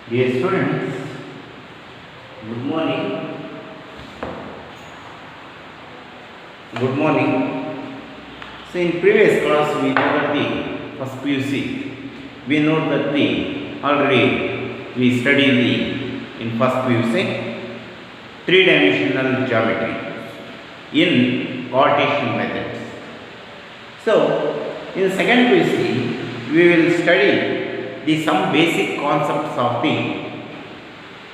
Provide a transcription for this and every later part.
Dear students, good morning. Good morning. So in previous class we know that the first PUC, we know that the already we studied the in first PUC three-dimensional geometry in Cartesian methods. So in second PUC we will study some basic concepts of the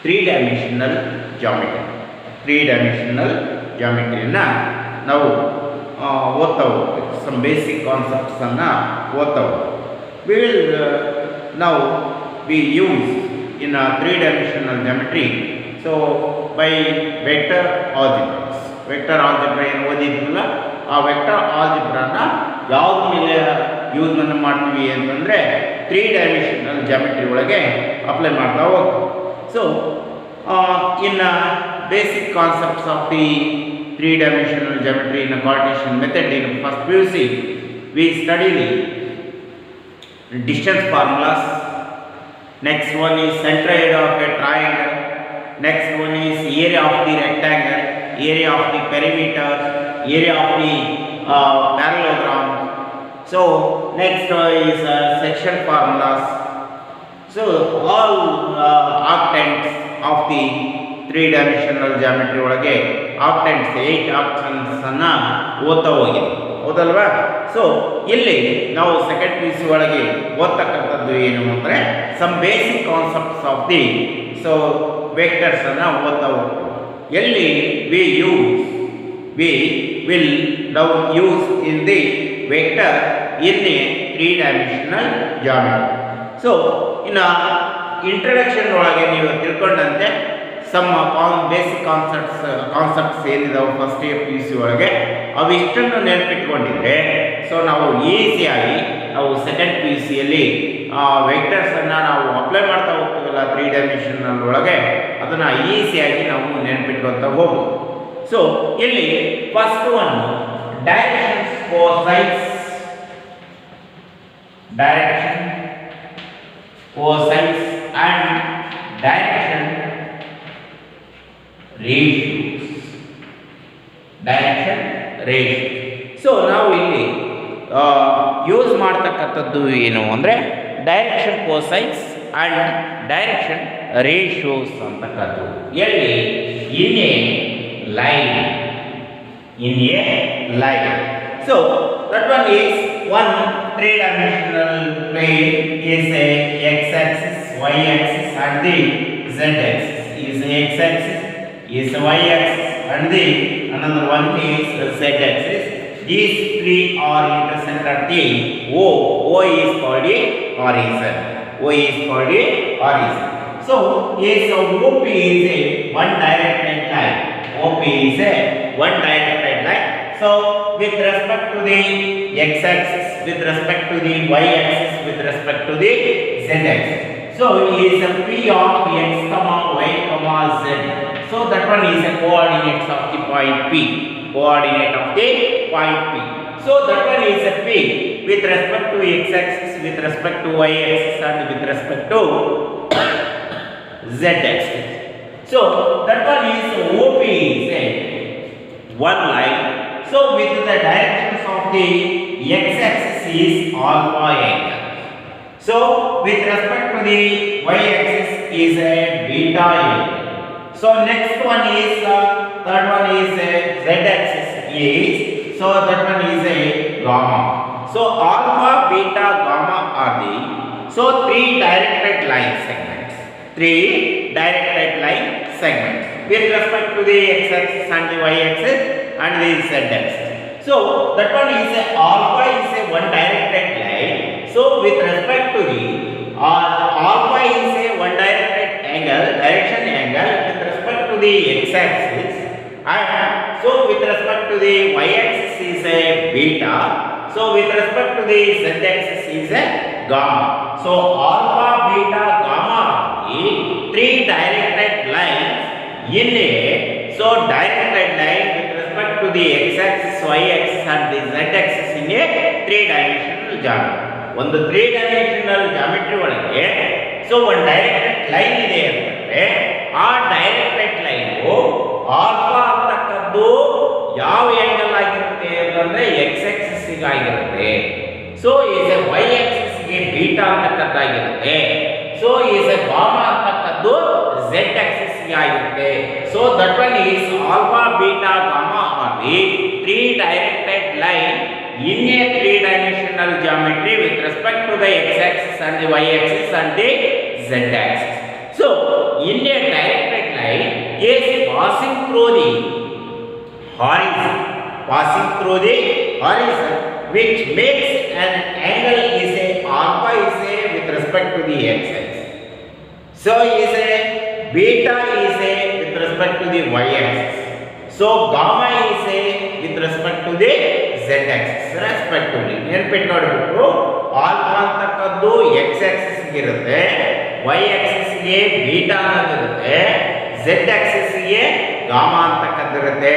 three-dimensional geometry. Three-dimensional geometry now ಓದ್ತಾ ಹೋಗ್ತೀವಿ. Some basic concepts ಅನ್ನು ಓದ್ತಾ ಹೋಗ್ತೀವಿ. We will now be used in a three-dimensional geometry. So by vector algebras. Vector algebra ಏನು ಓದಿದ್ರಲ್ಲ ಆ vector ಆಲ್ಜಿಬ್ರಾನ ಯಾವ್ದ ಮೇಲೆ use ಮಾಡ್ತೀವಿ ಅಂತಂದರೆ ತ್ರೀ-ಡೈಮೆನ್ಷನಲ್ ಜಾಮೆಟ್ರಿ ಒಳಗೆ ಅಪ್ಲೈ ಮಾಡ್ತಾ ಹೋಗ್ತೀವಿ. So in basic concepts of the three-dimensional geometry in a Cartesian method in first PUC, we study the distance formulas. Next one is centroid of a triangle. Next one is area of the rectangle, area of the perimeter, area of the parallelogram. So next is section formulas. So all octants of the three-dimensional geometry ಒಳಗೆ ಆಕ್ಟೆಂಟ್ಸ್ 8 ಆಕ್ಟೆಂಟ್ಸ್ ಅನ್ನು ಓದ್ತಾ ಹೋಗಿದೆ ಹೌದಲ್ವಾ. So ಇಲ್ಲಿ ನಾವು second PUC ಒಳಗೆ ಓದ್ತಕ್ಕಂಥದ್ದು ಏನು ಅಂದರೆ some basic concepts of the so vectors ಅನ್ನು ಓದ್ತಾ ಹೋಗ್ತೀವಿ. ಎಲ್ಲಿ we will now use in the vector in a three-dimensional geometry. So ಇನ್ನು ಇಂಟ್ರಡಕ್ಷನ್ ಒಳಗೆ ನೀವು ತಿಳ್ಕೊಂಡಂತೆ ಸಮ್ ಬೇಸಿಕ್ ಕಾನ್ಸೆಪ್ಟ್ಸ್ ಏನಿದಾವೆ ಫಸ್ಟ್ ಇಯರ್ PUC ಒಳಗೆ ಅವಿಷ್ಟನ್ನು ನೆನಪಿಟ್ಕೊಂಡಿದ್ರೆ ಸೊ ನಾವು ಈಸಿಯಾಗಿ ನಾವು ಸೆಕೆಂಡ್ PUCಯಲ್ಲಿ ವೆಕ್ಟರ್ಸನ್ನು ನಾವು ಅಪ್ಲೈ ಮಾಡ್ತಾ ಹೋಗ್ತೀವಲ್ಲ ತ್ರೀ-ಡೈಮೆನ್ಷನಲ್ ಒಳಗೆ ಅದನ್ನು ಈಸಿಯಾಗಿ ನಾವು ನೆನಪಿಟ್ಕೊತ ಹೋಗ್ಬೋದು. ಸೊ ಇಲ್ಲಿ first one directions cosines and direction ratios. So ನಾವು ಇಲ್ಲಿ ಯೂಸ್ ಮಾಡ್ತಕ್ಕಂಥದ್ದು ಏನು ಅಂದರೆ direction cosines and direction ratios ಅಂತಕ್ಕಂಥದ್ದು. ಎಲ್ಲಿ in a line. So that one is one three-dimensional plane is a x-axis, y-axis and the z-axis. Is a x-axis, is a y-axis and the another one is a z-axis. These three are intersect at the O. O is called the horizon. So OP is a one-directed line. OP is a one-directed line. So with respect to the x-axis, with respect to the y-axis, with respect to the z-axis. So is a P of x, y, z. So that one is a coordinates of the point P. So that one is a P with respect to x-axis, with respect to y-axis and with respect to z-axis. So that one is OP is a one line. So with the directions of the x-axis is alpha angle. So with respect to the y-axis is a beta angle. So next one is third one is a z-axis is, so that one is a gamma. So alpha, beta, gamma are the three directed line segments. With respect to the x-axis and the y-axis and the z-axis. So that one is a alpha is a one directed line. So with respect to the alpha is a one directed direction angle with respect to the x-axis, and so with respect to the y-axis is a beta. So with respect to the z-axis is a gamma. So alpha, beta, gamma is three directed lines in a directed line with respect to the x-axis, y-axis and the z-axis in a three-dimensional geometry. ಒಂದು three-dimensional geometry ಒಳಗೆ one directed line ಇದೆ ಅಂತಂದ್ರೆ ಆ directed line alpha ಅಂತಕ್ಕದ್ದು ಯಾವ angle ಆಗಿರುತ್ತೆ ಅಂತಂದ್ರೆ X axis ಗೆ ಆಗಿರುತ್ತೆ. So is a y axis ಗೆ ಬೀಟಾ ಅಂತಕ್ಕದ್ದಾಗಿರುತ್ತೆ. ಸೊ ಈಸ್ ಎ ಗಾಮಾ ಅಂತಕ್ಕದ್ದು ಝೆಡ್ ಆಕ್ಸಿಸ್ ಗೆ ಆಗಿರುತ್ತೆ. So that one is alpha beta gamma are the three directed line in a three-dimensional geometry with respect to the x-axis and the y-axis and the z-axis. So, in a directed line is passing through the horizon, which makes an angle is a alpha is a with respect to the x-axis. So, is a beta is a with respect to the y-axis. So, gamma is a with respect to the z axis respectively. ನೆನಪಿಟ್ಕೊಳ್ಬೇಕು, alpha ಅಂತಕ್ಕದ್ದು x axis ಗೆ ಇರುತ್ತೆ, y axis ಗೆ beta ಅನ್ನೋದಿರುತ್ತೆ, z axis ಗೆ gamma ಅಂತಕ್ಕದ್ದು ಇರುತ್ತೆ.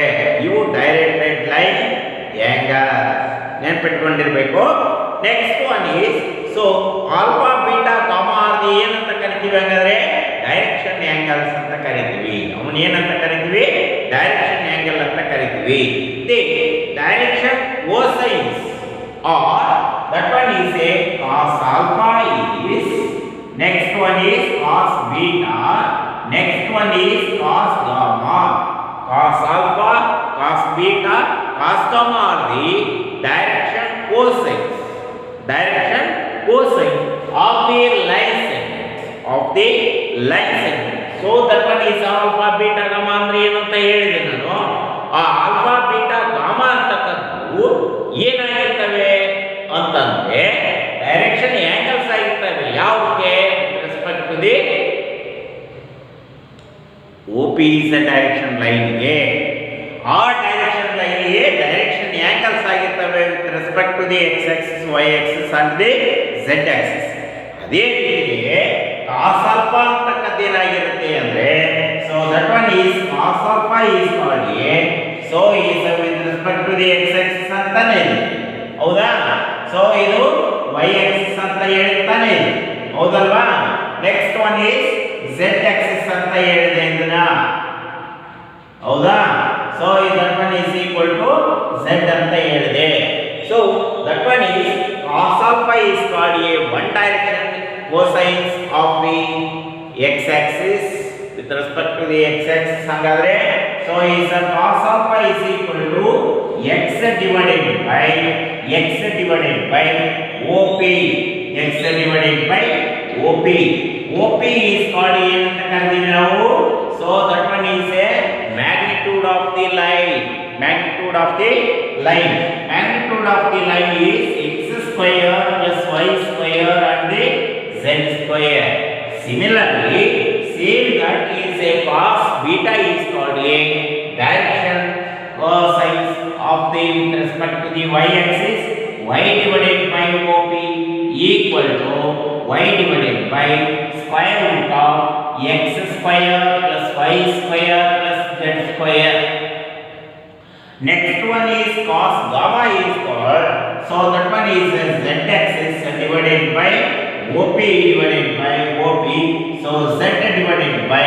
ಇವು ಡೈರೆಕ್ಟೆಡ್ ಲೈನ್ ಆಂಗಲ್ ನೆನಪಿಟ್ಕೊಂಡಿರಬೇಕು. Next one is so alpha beta gamma are ಏನಂತ ಕರಿತೀವಿ ಹಂಗಾದ್ರೆ ಡೈರೆಕ್ಷನ್ ಆಂಗಲ್ಸ್ ಅಂತ ಕರಿತೀವಿ. ಅವನು ಏನಂತ ಕರಿತೀವಿ? ಡೈರೆಕ್ಷನ್ ಆಂಗಲ್ ಅಂತ ಕರಿತೀವಿ. The direction cosines or that one is a cos alpha is, next one is cos beta, next one is cos gamma. Cos alpha, cos beta, cos gamma are the direction cosines of the line segment. So that one is alpha beta gamma ಅಂದ್ರೆ ಏನು ಅಂತ ಹೇಳಿದೆ ನಾನು. ಆ alpha beta gamma ಅಂತಕ್ಕದ್ದು ಏನಾಗಿರ್ತವೆ ಅಂತಂದ್ರೆ direction angles ಆಗಿರ್ತವೆ. ಯಾವುದಕ್ಕೆ? Respect to the OP is a direction ಲೈನ್ಗೆ, ಆ ಡೈರೆಕ್ಷನ್ ಲೈನ್ಗೆ ಡೈರೆಕ್ಷನ್ ಆಂಗಲ್ಸ್ ಆಗಿರ್ತವೆ with respect to the x axis, y axis and the z axis. ಅದೇ ರೀತಿಗೆ ಕಾಸ್ ಆಲ್ಫಾ ಅಂತಕ್ಕದ್ದು ಏನಾಗಿರುತ್ತೆ ಅಂದ್ರೆ so that one is cos alpha is called a, so is with respect to the x axis ಅಂತಾನೆ ಇದೆ, ಹೌದಾ? So ಇದು y Axis ಅಂತ ಹೇಳ್ತಾನೆ ಇದೆ, ಹೌದಲ್ವಾ? Next one is z axis ಅಂತ ಹೇಳಿದೆ ಇದನ್ನ, ಹೌದಾ? So that one is equal to z ಅಂತ ಹೇಳಿದೆ. So that one is cos alpha is called a one direction cosines of the x axis with respect to the x axis ಹಂಗಾದ್ರೆ so is a cos alpha is equal to x divided by OP, x divided by OP. OP is called ಏನಂತ ಕರೆದಿವಿ ನಾವು? so that one is a magnitude of the line. Magnitude of the line is x square plus y square and the z square. Similarly, same that is a cos beta is called a direction cosines of the with respect to the y axis, y divided by OP equal to y divided by square root of x square plus y square plus z square. Next one is cos gamma is called, so that one is a z axis divided by OP divided by OP, so z divided by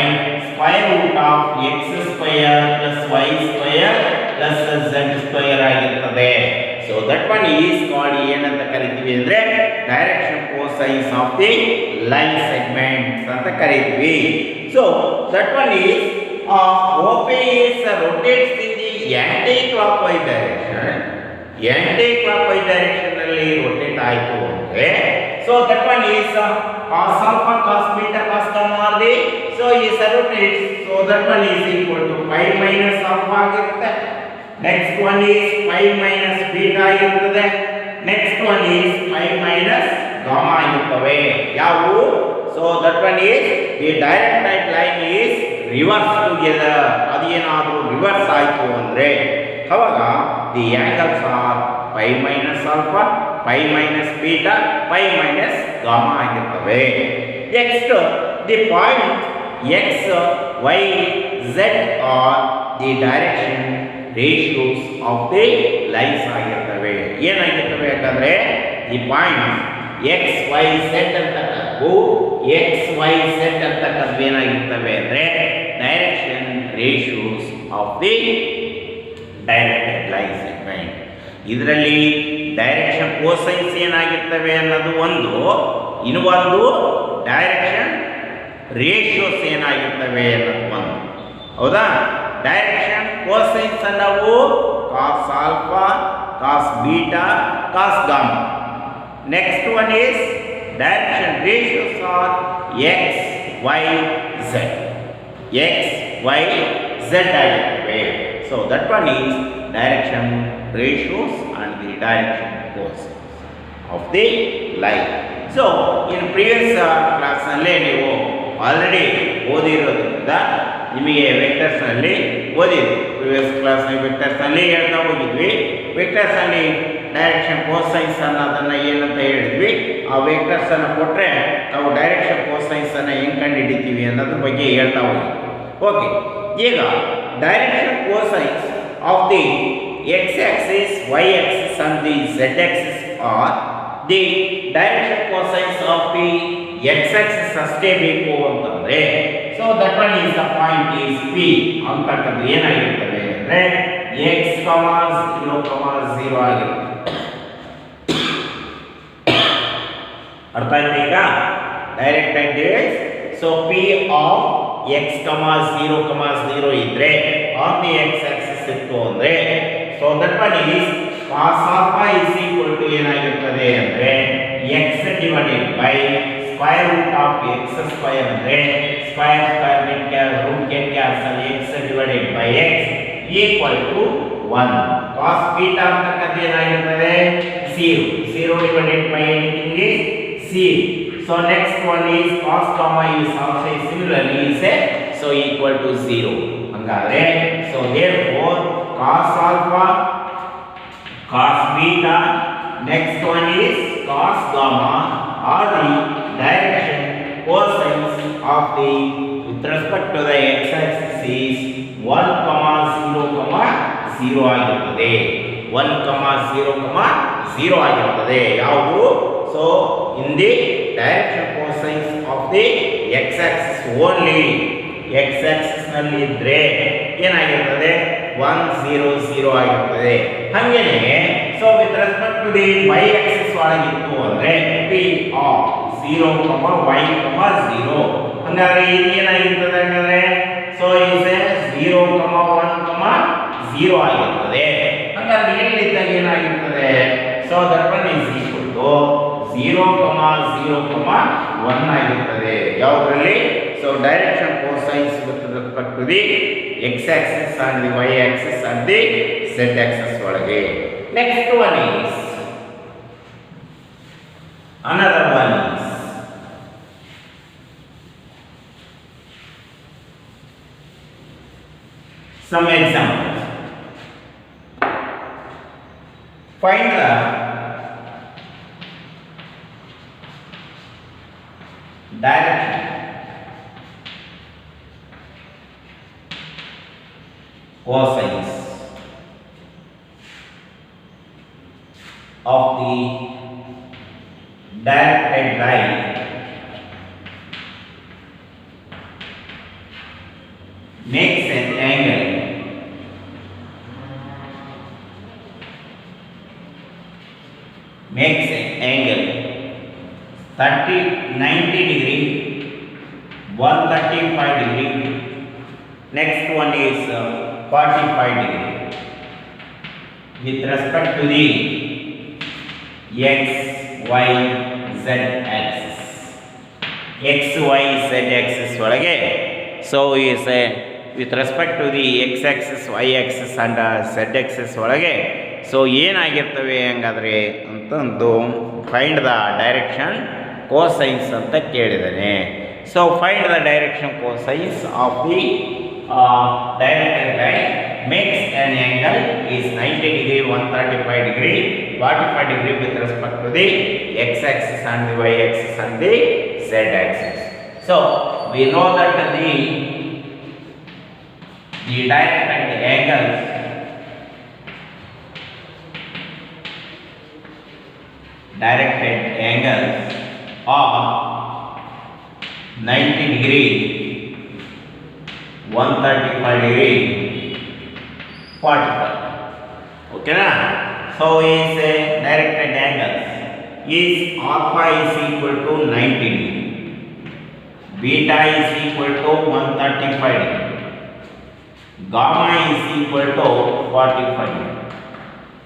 square root of x square plus y square plus z square ಆಗಿರುತ್ತದೆ. so that one is called ಏನಂತ ಕರಿತೀವಿ ಅಂದ್ರೆ direction cosines of the line segments ಅಂತ ಕರಿತೀವಿ. so that one is OP is rotates in the anti-clockwise direction ನಲ್ಲಿ rotate ಆಯಿತು ಅಂದ್ರೆ so that one is cos alpha, cos beta, cos gamma are the so is rotates, so that one is equal to pi minus alpha ಆಗಿರುತ್ತೆ. next one is pi minus beta ಆಗಿರುತ್ತದೆ. next one is pi minus gamma ಆಗಿರುತ್ತವೆ. ಯಾವು? so that one is the direct line is reverse together. ಅದೇನಾದರೂ reverse ಆಯಿತು ಅಂದ್ರೆ ಅವಾಗ the angles are pi minus alpha, pi minus beta, pi minus gamma ಆಗಿರುತ್ತವೆ. next the point x, y, z are the direction ratios of the lines ಆಗಿರುತ್ತವೆ. ಏನಾಗಿರ್ತವೆ ಯಾಕಂದ್ರೆ the point x, y, z ಅಂತ ಅಂತಕ್ಕಂಥವು X y Z ಅಂತಕ್ಕಂಥವು ಏನಾಗಿರ್ತವೆ ಅಂದರೆ direction ratios of the directed line segment. ಇದರಲ್ಲಿ direction ಕೋಸೈನ್ಸ್ ಏನಾಗಿರ್ತವೆ ಅನ್ನೋದು ಒಂದು, ಇನ್ನು ಒಂದು ಡೈರೆಕ್ಷನ್ ರೇಷಿಯೋಸ್ ಏನಾಗಿರ್ತವೆ ಅನ್ನೋದು ಒಂದು. ಹೌದಾ? ಡೈರೆಕ್ಷನ್ ಕೋಸೈನ್ಸ್ ನಾವು cos alpha, cos beta, cos gamma. Next one is direction ratios are x y z. X y z ಆಗಿರ್ತವೆ. So that one is direction ratios and the direction courses of the line. So in previous class ನಲ್ಲಿ ನೀವು already ಓದಿರೋದ್ರಿಂದ ನಿಮಗೆ vectors ನಲ್ಲಿ ಓದಿದ್ವಿ. Previous class ನಲ್ಲಿ vectors ನಲ್ಲಿ ಹೇಳ್ತಾ ಹೋಗಿದ್ವಿ. Vectors ನಲ್ಲಿ ಡೈರೆಕ್ಷನ್ ಕೋಸೈನ್ಸ್ ಅನ್ನೋದನ್ನ ಏನಂತ ಹೇಳಿದ್ವಿ, ಆ ವೆಕ್ಟರ್ಸ್ ಅನ್ನು ಕೊಟ್ಟರೆ ನಾವು ಡೈರೆಕ್ಷನ್ ಕೋಸೈನ್ಸ್ ಅನ್ನು ಹೆಂಗೆ ಕಂಡುಹಿಡಿತೀವಿ ಅನ್ನೋದ್ರ ಬಗ್ಗೆ ಹೇಳ್ತಾ ಹೋಗಿದ್ವಿ. ಓಕೆ, ಈಗ direction ಕೋಸೈನ್ಸ್ of the x-axis, y-axis and the z-axis are the direction cosines of the x-axis ಅಷ್ಟೇ ಬೇಕು ಅಂತಂದ್ರೆ, so that one is the point is P ಅಂತಕ್ಕಂಥದ್ದು ಏನಾಗಿರ್ತದೆ ಅಂದ್ರೆ x, 0, 0 ಆಗಿರುತ್ತೆ. ಅರ್ಥ ಆಯ್ತಾ ಈಗ? Direct is so P of x, 0, 0 ಇದ್ರೆ on the x-axis ಇತ್ತು ಅಂದ್ರೆ, so that one is cos alpha is equal to ಏನಾಗಿರ್ತದೆ ಅಂದ್ರೆ x divided by square root of x square ಅಂದ್ರೆ square root get cancel x divided by x equal to 1. cos beta ಅಂತಕ್ಕಂಥದ್ದು ಏನಾಗಿರ್ತದೆ 0 divided by anything is 0. so next one is cos gamma is also similarly is so equal to 0. ಹಂಗಾದ್ರೆ so therefore cos alpha, cos beta, next one is cos gamma are the direction cosines of the with respect to the x-axis is 1, 0, 0 ಆಗಿರುತ್ತದೆ. 1, 0, 0 ಆಗಿರುತ್ತದೆ. ಯಾವುದು? so in the direction cosines of the x-axis only. x-axis ನಲ್ಲಿ ಇದ್ರೆ ಏನಾಗಿರ್ತದೆ 1, 0, 0 ಆಗಿರ್ತದೆ. ಹಾಗೇನೆ so with respect to the y-axis ಒಳಗಿತ್ತು ಅಂದ್ರೆ p of 0, y, 0. ಹಂಗಾದ್ರೆ ಇದು ಏನಾಗಿರ್ತದೆ ಅಂದ್ರೆ ಸೊ is 0, 1, 0 ಆಗಿರ್ತದೆ. ಹಂಗಾದ್ರೆ ಎಲ್ಲಿದ್ದಾಗ ಏನಾಗಿರ್ತದೆ so that one is equal to 0, 0, 1 ಆಗಿರ್ತದೆ. ಯಾವುದರಲ್ಲಿ? so direction cosines with respect to the x-axis and the y-axis and the z-axis ಒಳಗೆ. next one is another one is some examples. find the direction cosines of the directed line makes an angle makes an angle 90 degree, 135 degree. Next one is 45 degree with respect to the x, y, z axis. x, y, z axis ಒಳಗೆ so is with respect to the x axis, y axis and z axis ಒಳಗೆ so ಏನಾಗಿರ್ತವೆ ಹಂಗಾದ್ರೆ ಅಂತಂದು find the direction cosines ಅಂತ ಕೇಳಿದ್ದಾನೆ. So find the direction cosines of the directed line makes an angle is 90 degree, 135 degree, 45 degree with respect to the x-axis and the y-axis and the z-axis. So we know that the directed angles are 90 degree, 135 degree, 45. Okay na? So is a directed angle is alpha is equal to 90 degree, beta is equal to 135 degree, gamma is equal to 45 degree.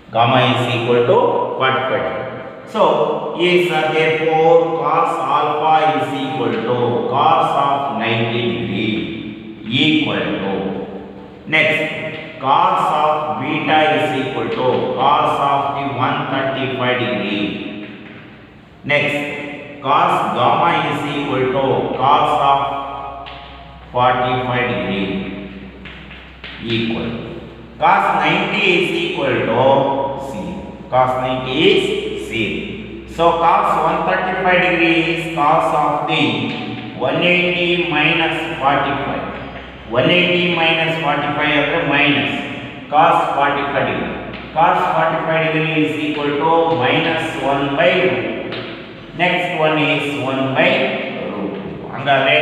Gamma is equal to 45 degree. So is therefore cos alpha is equal to cos of 90 degree equal to, next cos of beta is equal to cos of the 135 degree, next cos gamma is equal to cos of 45 degree equal, cos 90 is equal to C, cos 90 is C. So cos 135 degree is cos of the 180 minus 45. 180 minus 45 ಅಂದ್ರೆ minus cos 45 degree. Cos 45 degree is equal to minus 1 by root. Next one is 1 by root. ಹಂಗಾದ್ರೆ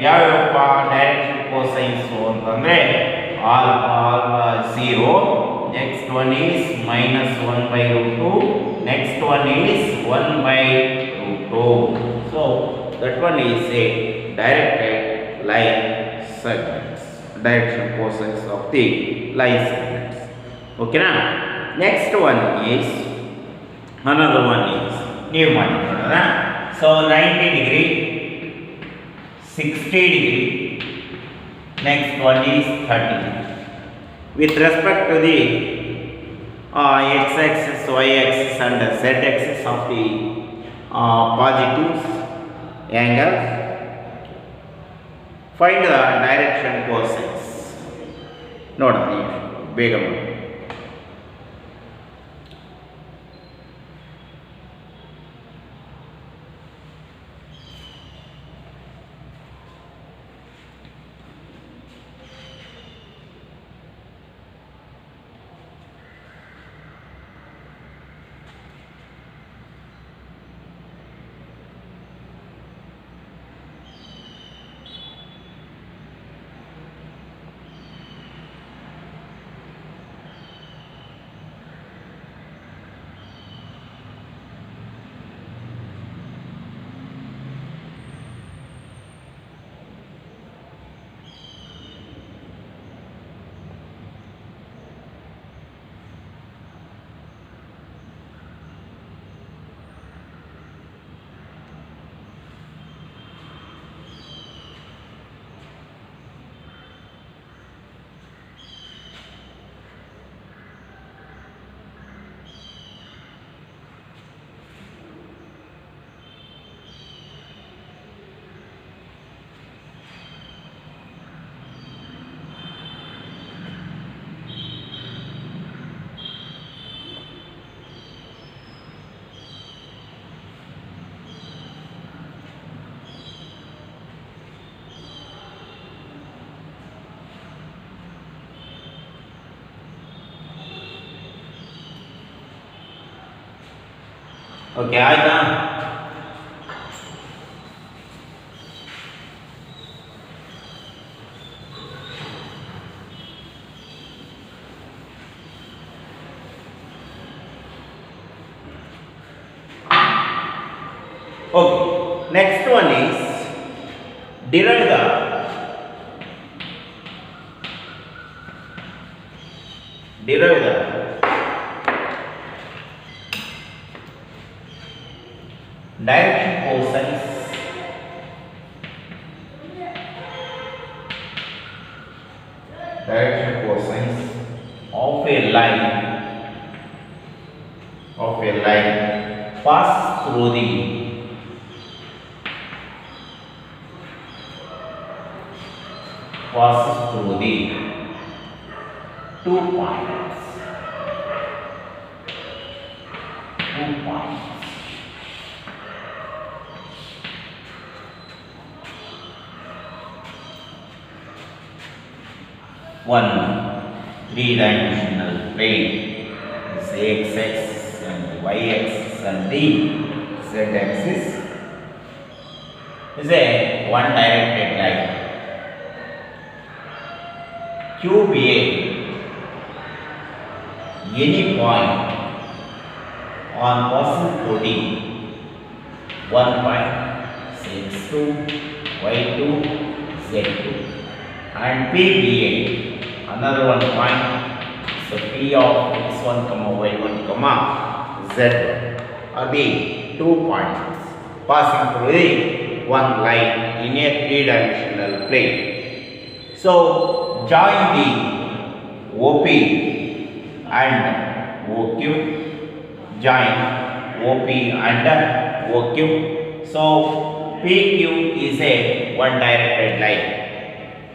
ಯಾವ್ಯಾವಪ್ಪ direction cosines ಅಂತಂದ್ರೆ alpha 0. Next one is minus 1 by root 2. Next one is 1 by root 2. So that one is a directed line segments, direction cosines of the line segments. Okay na? Next one is, another one is new one. So 90 degree, 60 degree, next one is 30 degree. With respect to the x-axis, y-axis and z-axis of the positives angles, find the direction cosines. ನೋಡಿ ಬೇಗ ಮಾಡಿ. Okay ಆಯ್ತಾ? Okay, next one is derive the direction cosines of a line pass through the two points. One three-dimensional plane is x-axis and y-axis and the z-axis is a one directed line. QBA, any point on person coding 1 point x2, y2, z2, and PBA, another 1 point. So P of x1, y1, z1 are the 2 points passing through the one line in a three-dimensional plane. So join the OP and OQ, join OP and OQ. So PQ is a one directed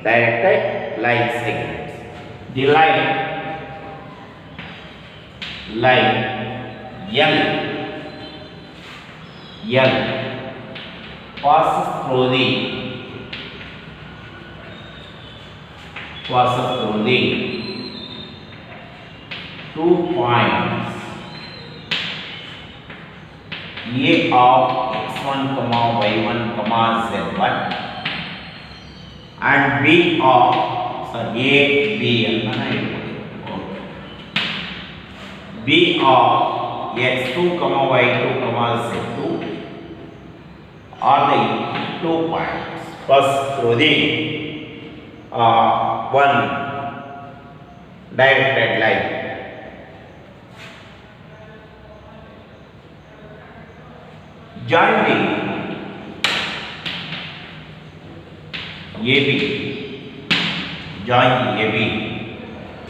line segment. The line L passes through the 2 points A of x1, y1, z1 and B of B of x2, y2, z2 are the 2 points passed through the one directed line. Join the AB.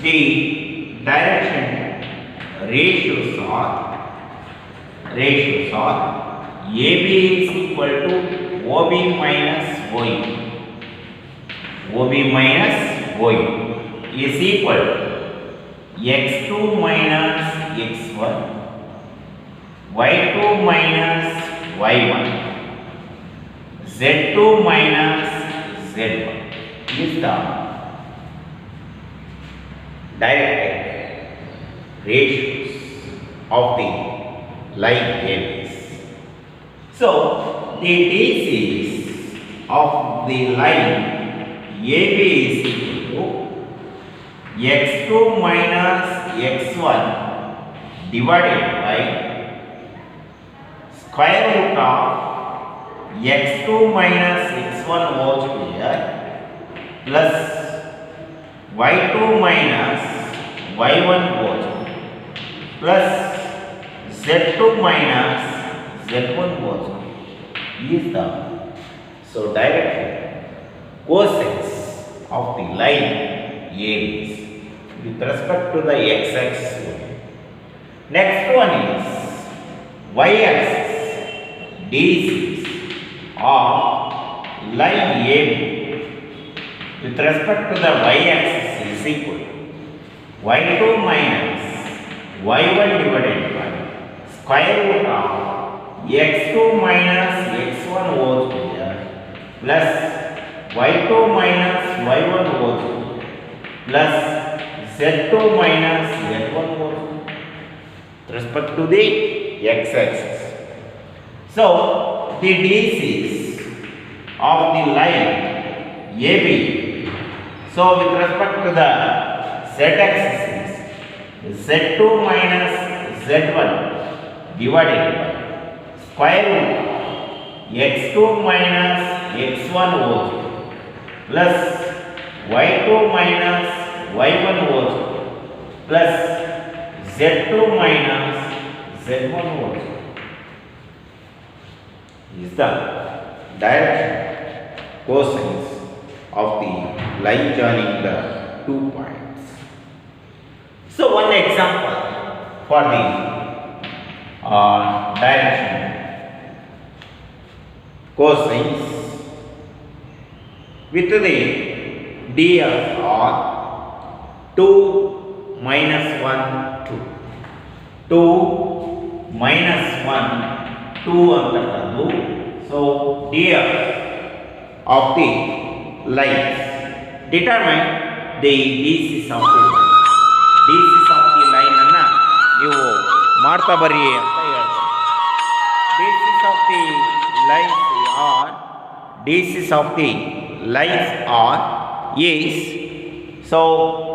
The direction ratios are AB is equal to OB minus OE. OB minus OE is equal to x2 minus x1, y2 minus y1, z2 minus z1 is the directed ratios of the line ABs. So the DCs of the line AB is equal to x2 minus x1 divided by square root of x2 minus x1 whole square plus y2 minus y1 whole square plus z2 minus z1 whole square is the direction cosines of the line ABs with respect to the x-axis. Next one is y-axis. DCs of line AB with respect to the y-axis is equal to y2 minus y1 divided by square root of x2 minus x1 whole square plus y2 minus y1 whole square plus z2 minus z1 whole square with respect to the x-axis. So the DCs of the line AB, so with respect to the z-axis is z2 minus z1 divided by square root x2 minus x1 whole square plus y2 minus y1 whole square plus z2 minus z1 whole square is the direction cosines of the line joining the 2 points. So one example for the direction cosines with the df or 2 minus 1 2 2 minus 1 2 ಅಂತಕ್ಕಂಥದ್ದು. So df of the lines determine the DCs of the line. DCs of the line ಅನ್ನ ನೀವು ಮಾಡ್ತಾ ಬರ್ರಿ ಅಂತ ಹೇಳ್ತಾರೆ. DCs of the lines are basis of the lines are is, so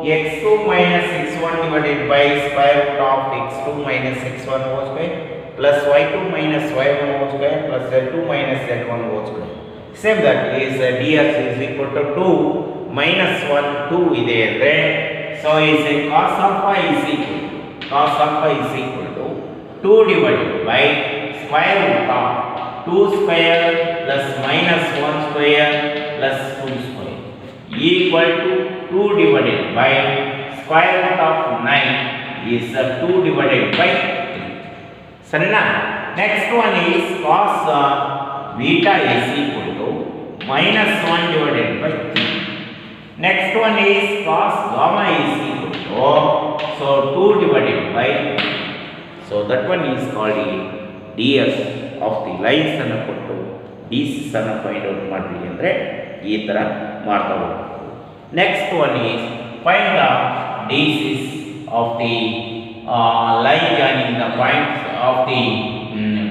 x2 minus x1 divided by square root of x2 minus x1 whole square plus y2 minus y1 whole square plus z2 minus z1 whole square. Same that is ds is equal to 2 minus 1 2 ಇದೆ ಅಂದ್ರೆ so is a cos alpha is equal to 2 divided by square root of 2 square plus minus 1 square plus 2 square equal to 2 divided by square root of 9 is 2 divided by 3. Sarina, next one is cos beta is equal to minus 1 divided by 3. Next one is cos gamma is equal to, so 2 divided by, so that one is called the ds of the lines ಅನ್ನು ಕೊಟ್ಟು dc ಅನ್ನು find out ಮಾಡ್ರಿ ಅಂದರೆ ಈ ಥರ ಮಾಡ್ತಾ ಹೋಗ್ಬೇಕು. Next one is find the dc's of the line joining the points of the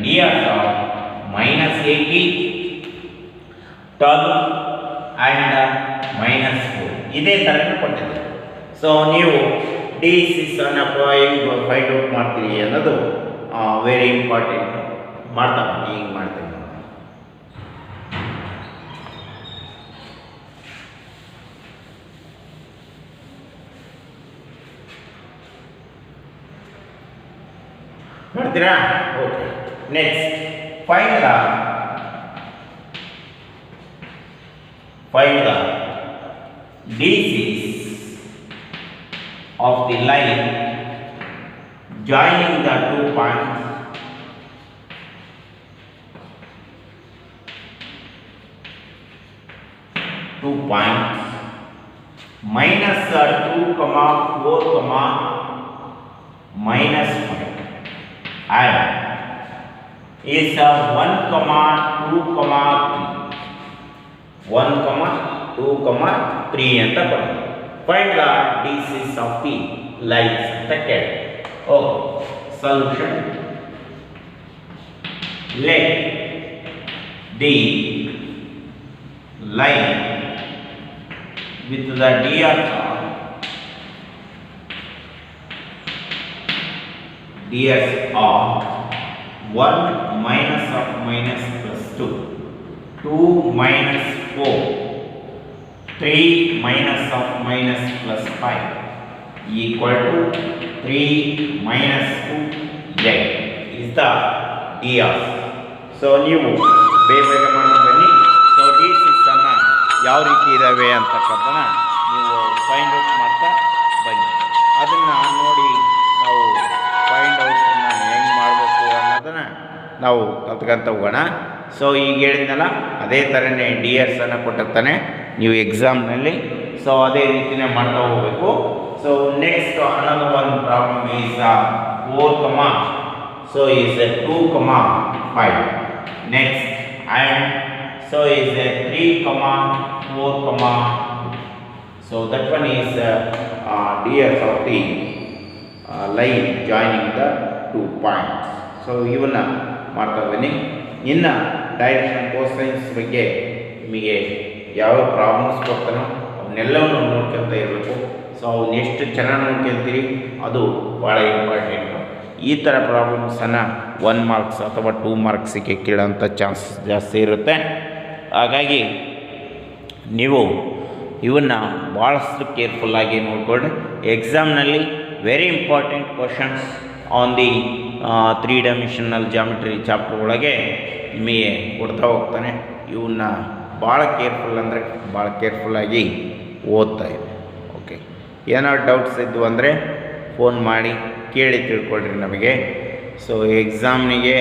ds of minus 80, 12 and minus 4 ಇದೇ ಥರನೇ ಕೊಟ್ಟಿದ್ದಾರೆ. ಸೊ ನೀವು dc's ಅನ್ನು ಫೈಂಡ್ ಔಟ್ ಮಾಡ್ತೀರಿ ಅನ್ನೋದು ವೆರಿ ಇಂಪಾರ್ಟೆಂಟ್. ಮಾಡ್ತಾ ಬನ್ನಿ, ಹಿಂಗೆ ಮಾಡ್ತೀನಿ ಮಾಡ್ತೀರಾ? Okay. Next find the dc's of the line joining the 2 points minus 2 comma 4 comma minus 5 and is 1 comma 2 comma 3 1 comma 2 comma 3 ಅಂತ ಬರ್ತದೆ. Find the dc's of the lines ಅಂತ ಕೇಳಿ. Okay, solution. Let the line with the ds of 1 minus of minus plus 2, 2 minus 4, 3 minus of minus plus 5 equal to 3 minus 2 8 is the ds. So ನೀವು ಬೇಗ ಮಾಡಿ ಬನ್ನಿ. So dc's ಅನ್ನು ಯಾವ ರೀತಿ ಇದ್ದಾವೆ ಅಂತಕ್ಕಂಥನ ನೀವು ಫೈಂಡ್ ಔಟ್ ಮಾಡ್ತಾ ಬನ್ನಿ. ಅದನ್ನು ನೋಡಿ ನಾವು ಫೈಂಡ್ ಔಟನ್ನು ಹೆಂಗೆ ಮಾಡಬೇಕು ಅನ್ನೋದನ್ನು ನಾವು ಕಲ್ತ್ಕೊಂತ ಹೋಗೋಣ. ಸೊ ಈಗ ಹೇಳಿದ್ನಲ್ಲ, ಅದೇ ಥರನೇ ds ಅನ್ನು ಕೊಟ್ಟಿರ್ತಾನೆ ನೀವು ಎಕ್ಸಾಮ್ನಲ್ಲಿ. ಸೊ ಅದೇ ರೀತಿಯೇ ಮಾಡ್ತಾ ಹೋಗಬೇಕು. So next another one problem is 4 comma, so is 2 comma 5. Next and so is 3 comma 4 comma 2. So that one is ds of the line joining the 2 points. So ಇವನ್ನ ಮಾಡ್ತಾ ಬನ್ನಿ. ಇನ್ನು ಡೈರೆಕ್ಷನ್ ಕೋಸೈನ್ಸ್ ಬಗ್ಗೆ ನಿಮಗೆ ಯಾವ ಪ್ರಾಬ್ಲಮ್ಸ್ ಕೊಡ್ತಾನೋ ಅವನ್ನೆಲ್ಲವನ್ನು ನೋಡ್ಕೊಳ್ತಾ ಇರಬೇಕು. ಸೊ ಅವನ್ನ ಎಷ್ಟು ಚೆನ್ನಾಗಿ ನೋಡ್ಕೊಳ್ತೀರಿ ಅದು ಭಾಳ ಇಂಪಾರ್ಟೆಂಟು. ಈ ಥರ ಪ್ರಾಬ್ಲಮ್ಸನ್ನು 1 ಮಾರ್ಕ್ಸ್ ಅಥವಾ 2 ಮಾರ್ಕ್ಸಿಗೆ ಕೇಳೋಂಥ ಚಾನ್ಸ್ ಜಾಸ್ತಿ ಇರುತ್ತೆ. ಹಾಗಾಗಿ ನೀವು ಇವನ್ನು ಭಾಳಷ್ಟು ಕೇರ್ಫುಲ್ಲಾಗಿ ನೋಡಿಕೊಳ್ಳಿ. ಎಕ್ಸಾಮ್ನಲ್ಲಿ very important questions on the 3 dimensional geometry chapter ಒಳಗೆ ನಿಮಗೆ ಕೊಡ್ತಾ ಹೋಗ್ತಾನೆ. ಇವನ್ನ ಭಾಳ ಕೇರ್ಫುಲ್ ಅಂದರೆ ಭಾಳ ಕೇರ್ಫುಲ್ಲಾಗಿ ಓದ್ತಾ ಇದೆ. ಓಕೆ, ಏನಾದ್ರು ಡೌಟ್ಸ್ ಇದ್ವು ಅಂದರೆ ಫೋನ್ ಮಾಡಿ ಕೇಳಿ ತಿಳ್ಕೊಳ್ರಿ ನಮಗೆ. ಸೊ ಎಕ್ಸಾಮ್ನಿಗೆ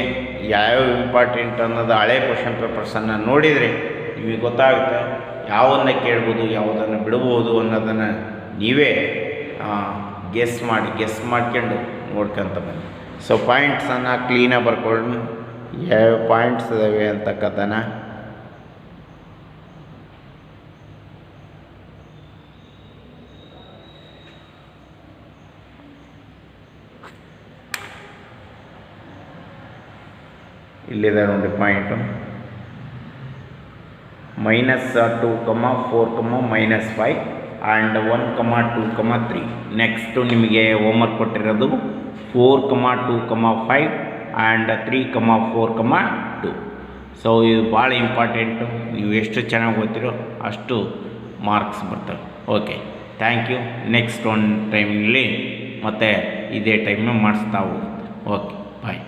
ಯಾವ್ಯಾವ ಇಂಪಾರ್ಟೆಂಟ್ ಅನ್ನೋದು ಹಳೆ ಕ್ವಶನ್ ಪೇಪರ್ಸನ್ನು ನೋಡಿದರೆ ನಿಮಗೆ ಗೊತ್ತಾಗುತ್ತೆ. ಯಾವುದನ್ನು ಕೇಳ್ಬೋದು, ಯಾವುದನ್ನು ಬಿಡ್ಬೋದು ಅನ್ನೋದನ್ನು ನೀವೇ ಗೆಸ್ ಮಾಡ್ಕೊಂಡು ನೋಡ್ಕೊಂತ ಬನ್ನಿ. ಸೊ ಪಾಯಿಂಟ್ಸನ್ನು ಕ್ಲೀನಾಗಿ ಬರ್ಕೊಂಡು ಯಾವ್ಯಾವ ಪಾಯಿಂಟ್ಸ್ ಇದ್ದಾವೆ ಅಂತಕ್ಕಂಥನ ಇಲ್ಲಿದೆ ನೋಡಿ ಪಾಯಿಂಟು. -2, 4, -5 ಆ್ಯಂಡ್ 1, 2, 3. ನೆಕ್ಸ್ಟು ನಿಮಗೆ ಹೋಮ್ವರ್ಕ್ ಕೊಟ್ಟಿರೋದು 4, 2, 5 ಆ್ಯಂಡ್ 3, 4, 2. ಸೊ ಇದು ಭಾಳ ಇಂಪಾರ್ಟೆಂಟು. ನೀವು ಎಷ್ಟು ಚೆನ್ನಾಗಿ ಓದ್ತಿರೋ ಅಷ್ಟು ಮಾರ್ಕ್ಸ್ ಬರ್ತವೆ. Okay, thank you. ನೆಕ್ಸ್ಟ್ ಒಂದು ಟೈಮ್ನಲ್ಲಿ ಮತ್ತೆ ಇದೇ ಟೈಮ್ನ ಮಾಡಿಸ್ತಾ ಹೋಗುತ್ತೆ. ಓಕೆ, ಬಾಯ್.